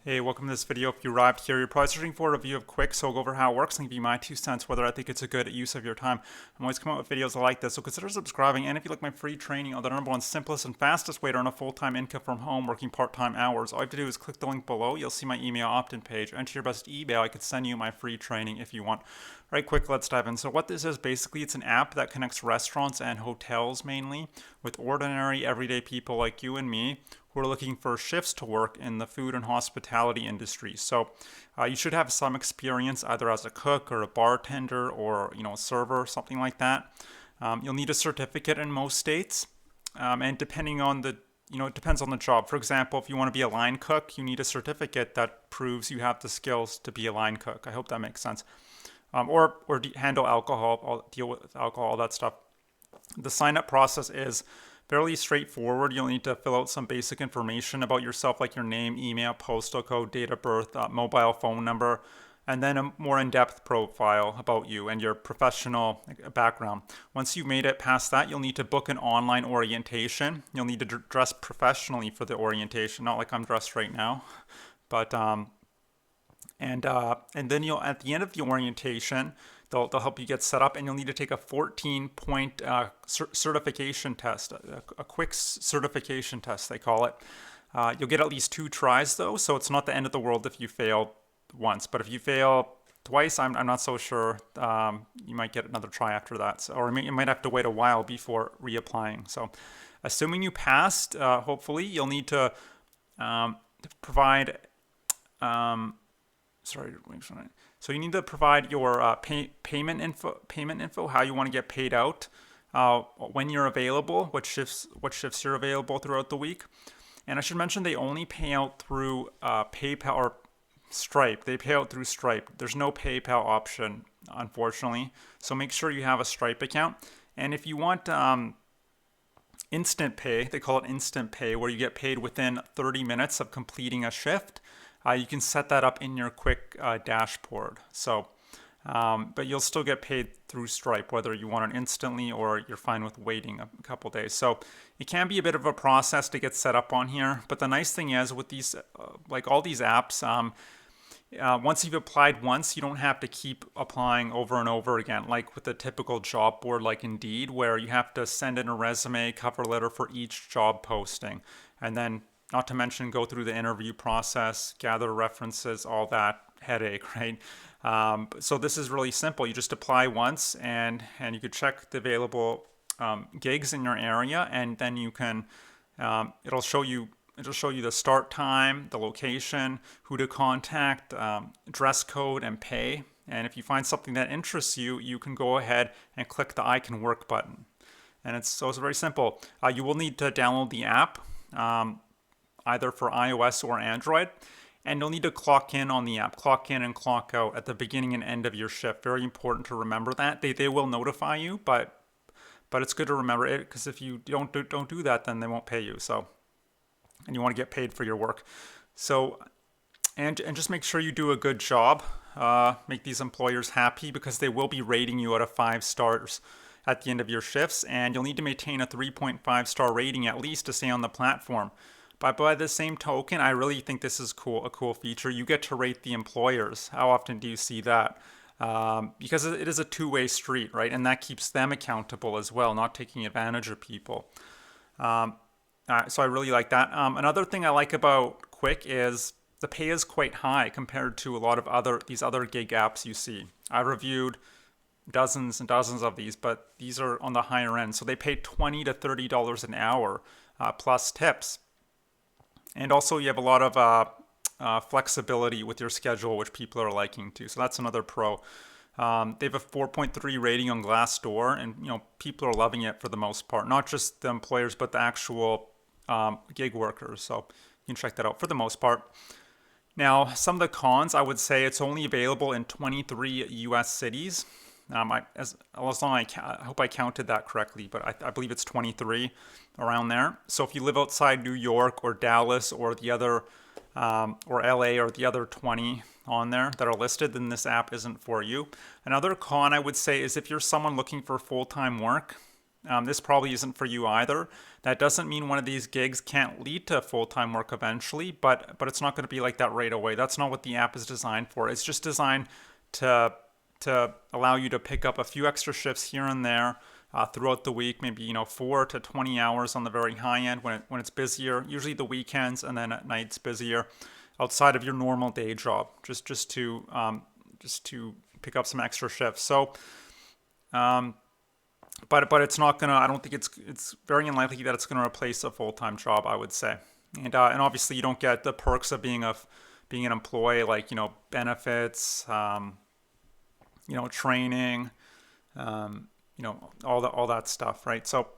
Hey, welcome to this video. If you arrived here, you're probably searching for a review of Qwick, so I'll go over how it works and give you my 2 cents, whether I think it's a good use of your time. I'm always coming out with videos like this, so consider subscribing. And if you like my free training on the #1 simplest and fastest way to earn a full-time income from home working part-time hours, all you have to do is click the link below. You'll see my email opt-in page. Enter your best email. I could send you my free training if you want. Right, quick, let's dive in. So what this is, basically, it's an app that connects restaurants and hotels mainly with ordinary, everyday people like you and me who are looking for shifts to work in the food and hospitality industry. So you should have some experience either as a cook or a bartender or a server, something like that. You'll need a certificate in most states, and depending on the it depends on the job. For example, if you want to be a line cook, you need a certificate that proves you have the skills to be a line cook. I hope that makes sense. Or handle alcohol, deal with alcohol, all that stuff. The sign-up process is fairly straightforward. You'll need to fill out some basic information about yourself, like your name, email, postal code, date of birth, mobile phone number, and then a more in-depth profile about you and your professional background. Once you've made it past that, you'll need to book an online orientation. You'll need to dress professionally for the orientation, not like I'm dressed right now, but and then at the end of the orientation, they'll help you get set up, and you'll need to take a 14-point certification test, a quick certification test, they call it. You'll get at least 2 tries, though, so it's not the end of the world if you fail once. But if you fail twice, I'm not so sure. You might get another try after that, or you might have to wait a while before reapplying. So assuming you passed, hopefully, you'll need to provide... So you need to provide your payment info, how you want to get paid out, when you're available, what shifts you're available throughout the week. And I should mention they only pay out through PayPal or Stripe. They pay out through Stripe. There's no PayPal option, unfortunately. So make sure you have a Stripe account. And if you want instant pay, they call it instant pay, where you get paid within 30 minutes of completing a shift. You can set that up in your Qwick dashboard. So, but you'll still get paid through Stripe, whether you want it instantly or you're fine with waiting a couple days. So it can be a bit of a process to get set up on here. But the nice thing is with these, like all these apps, once you've applied once, you don't have to keep applying over and over again, like with the typical job board like Indeed, where you have to send in a resume, cover letter for each job posting, and then not to mention go through the interview process, gather references, all that headache, right? So this is really simple. You just apply once, and you could check the available gigs in your area, and then you can it'll show you the start time, the location, who to contact, dress code, and pay. And if you find something that interests you, you can go ahead and click the I can work button. And it's very simple. You will need to download the app. Either for iOS or Android, and you'll need to clock in on the app, clock in and clock out at the beginning and end of your shift. Very important to remember that. They will notify you, but it's good to remember it, because if you don't do that, then they won't pay you. So, and you want to get paid for your work. So, and just make sure you do a good job. Make these employers happy, because they will be rating you out of 5 stars at the end of your shifts, and you'll need to maintain a 3.5-star rating at least to stay on the platform. But by the same token, I really think this is a cool feature. You get to rate the employers. How often do you see that? Because it is a two-way street, right? And that keeps them accountable as well, not taking advantage of people. So I really like that. Another thing I like about Qwick is the pay is quite high compared to a lot of these other gig apps you see. I reviewed dozens and dozens of these, but these are on the higher end. So they pay $20 to $30 an hour plus tips. And also you have a lot of flexibility with your schedule, which people are liking too. So that's another pro. They have a 4.3 rating on Glassdoor, and people are loving it for the most part. Not just the employers, but the actual gig workers. So you can check that out for the most part. Now, some of the cons, I would say it's only available in 23 U.S. cities. I hope I counted that correctly, but I believe it's 23 around there. So if you live outside New York or Dallas or the other, or LA or the other 20 on there that are listed, then this app isn't for you. Another con I would say is if you're someone looking for full-time work, this probably isn't for you either. That doesn't mean one of these gigs can't lead to full-time work eventually, but it's not going to be like that right away. That's not what the app is designed for. It's just designed to allow you to pick up a few extra shifts here and there throughout the week, maybe 4 to 20 hours on the very high end when it's busier. Usually the weekends, and then at night it's busier outside of your normal day job, just to pick up some extra shifts. So, but it's not gonna. I don't think it's very unlikely that it's gonna replace a full-time job, I would say. And obviously you don't get the perks of being an employee, like benefits, training, all that stuff, right? So,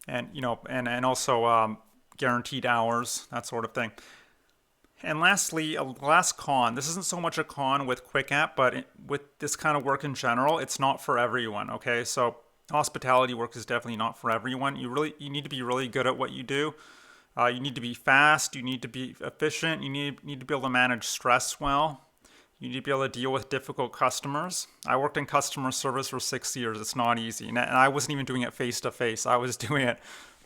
and also guaranteed hours, that sort of thing. And lastly, a last con. This isn't so much a con with Qwick app, but with this kind of work in general, it's not for everyone. Okay, so hospitality work is definitely not for everyone. You need to be really good at what you do. You need to be fast. You need to be efficient. You need to be able to manage stress well. You need to be able to deal with difficult customers. I worked in customer service for 6 years. It's not easy, and I wasn't even doing it face to face. I was doing it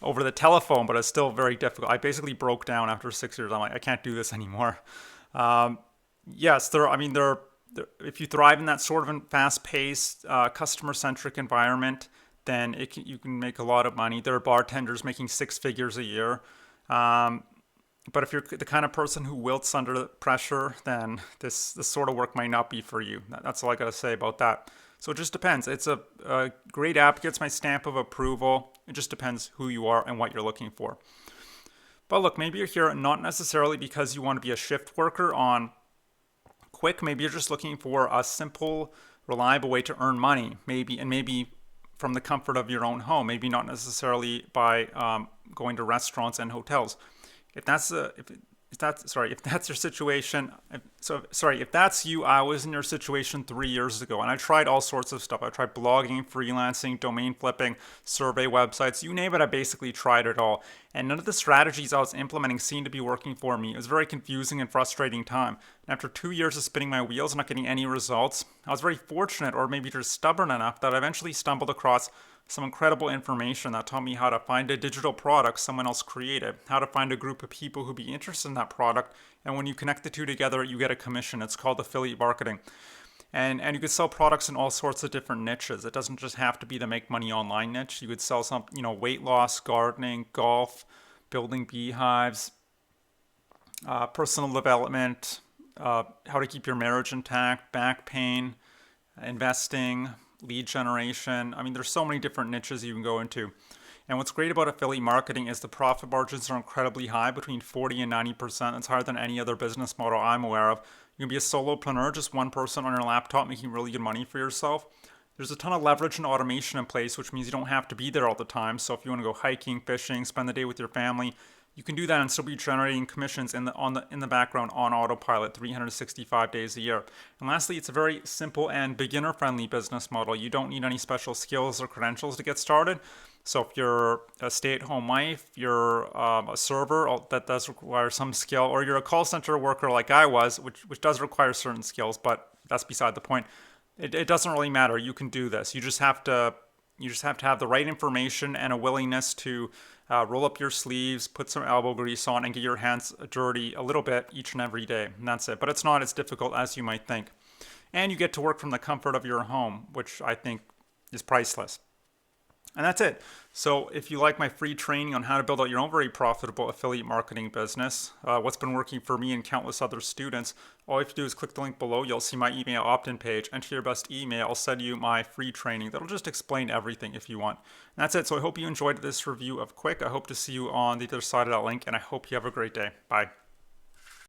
over the telephone, but it's still very difficult. I basically broke down after 6 years. I'm like, I can't do this anymore. Yes, if you thrive in that sort of fast-paced, customer-centric environment, then you can make a lot of money. There are bartenders making 6 figures a year. But if you're the kind of person who wilts under pressure, then this sort of work might not be for you. That's all I got to say about that. So it just depends. It's a great app, gets my stamp of approval. It just depends who you are and what you're looking for. But look, maybe you're here not necessarily because you want to be a shift worker on Qwick. Maybe you're just looking for a simple, reliable way to earn money. Maybe from the comfort of your own home. Maybe not necessarily by going to restaurants and hotels. If that's your situation, if that's you, I was in your situation 3 years ago, and I tried all sorts of stuff. I tried blogging, freelancing, domain flipping, survey websites, you name it. I basically tried it all, and none of the strategies I was implementing seemed to be working for me. It was a very confusing and frustrating time. And after 2 years of spinning my wheels and not getting any results, I was very fortunate, or maybe just stubborn enough, that I eventually stumbled across some incredible information that taught me how to find a digital product someone else created, how to find a group of people who'd be interested in that product, and when you connect the two together, you get a commission. It's called affiliate marketing. And you could sell products in all sorts of different niches. It doesn't just have to be the make money online niche. You could sell some, weight loss, gardening, golf, building beehives, personal development, how to keep your marriage intact, back pain, investing, lead generation. I mean, there's so many different niches you can go into. And what's great about affiliate marketing is the profit margins are incredibly high, between 40 and 90%. It's higher than any other business model I'm aware of. You can be a solopreneur, just one person on your laptop making really good money for yourself. There's a ton of leverage and automation in place, which means you don't have to be there all the time. So if you want to go hiking, fishing, spend the day with your family, you can do that and still be generating commissions in the background on autopilot 365 days a year. And lastly, it's a very simple and beginner-friendly business model. You don't need any special skills or credentials to get started. So if you're a stay-at-home wife, you're a server, that does require some skill, or you're a call center worker like I was, which does require certain skills, but that's beside the point. It doesn't really matter. You can do this. You just have to have the right information and a willingness to roll up your sleeves, put some elbow grease on, and get your hands dirty a little bit each and every day. And that's it. But it's not as difficult as you might think. And you get to work from the comfort of your home, which I think is priceless. And that's it. So if you like my free training on how to build out your own very profitable affiliate marketing business, what's been working for me and countless other students, all you have to do is click the link below. You'll see my email opt-in page. Enter your best email. I'll send you my free training. That'll just explain everything if you want. And that's it. So I hope you enjoyed this review of Qwick. I hope to see you on the other side of that link, and I hope you have a great day. Bye.